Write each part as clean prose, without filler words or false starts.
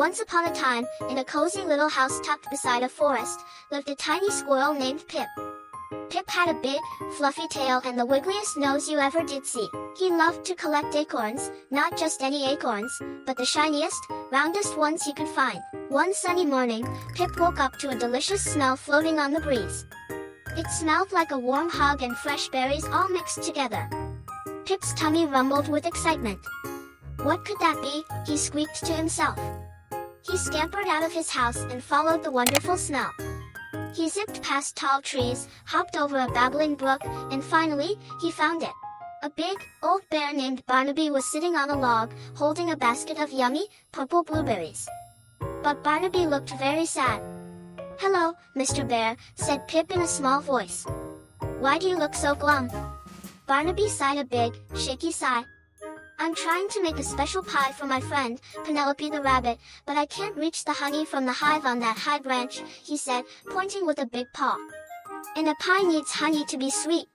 Once upon a time, in a cozy little house tucked beside a forest, lived a tiny squirrel named Pip. Pip had a big, fluffy tail and the wiggliest nose you ever did see. He loved to collect acorns, not just any acorns, but the shiniest, roundest ones you could find. One sunny morning, Pip woke up to a delicious smell floating on the breeze. It smelled like a warm hug and fresh berries all mixed together. Pip's tummy rumbled with excitement. What could that be? He squeaked to himself. He scampered out of his house and followed the wonderful smell. He zipped past tall trees, hopped over a babbling brook, and finally, he found it. A big, old bear named Barnaby was sitting on a log, holding a basket of yummy, purple blueberries. But Barnaby looked very sad. "Hello, Mr. Bear," said Pip in a small voice. "Why do you look so glum?" Barnaby sighed a big, shaky sigh. "I'm trying to make a special pie for my friend, Penelope the rabbit, but I can't reach the honey from the hive on that high branch," he said, pointing with a big paw. "And a pie needs honey to be sweet."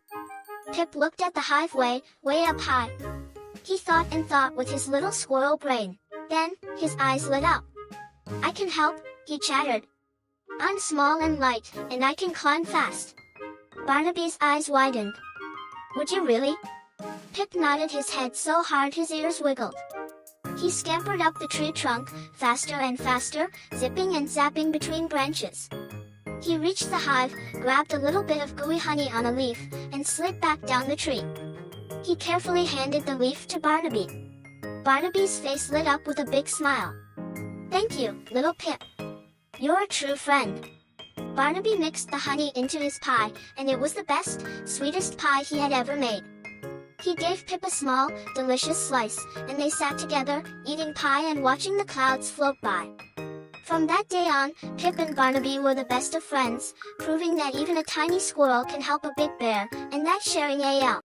Pip looked at the hive way up high. He thought and thought with his little squirrel brain. Then, his eyes lit up. "I can help," he chattered. "I'm small and light, and I can climb fast." Barnaby's eyes widened. "Would you really?" Pip nodded his head so hard his ears wiggled. He scampered up the tree trunk, faster and faster, zipping and zapping between branches. He reached the hive, grabbed a little bit of gooey honey on a leaf, and slid back down the tree. He carefully handed the leaf to Barnaby. Barnaby's face lit up with a big smile. "Thank you, little Pip. You're a true friend." Barnaby mixed the honey into his pie, and it was the best, sweetest pie he had ever made. He gave Pip a small, delicious slice, and they sat together, eating pie and watching the clouds float by. From that day on, Pip and Barnaby were the best of friends, proving that even a tiny squirrel can help a big bear, and that's sharing AL.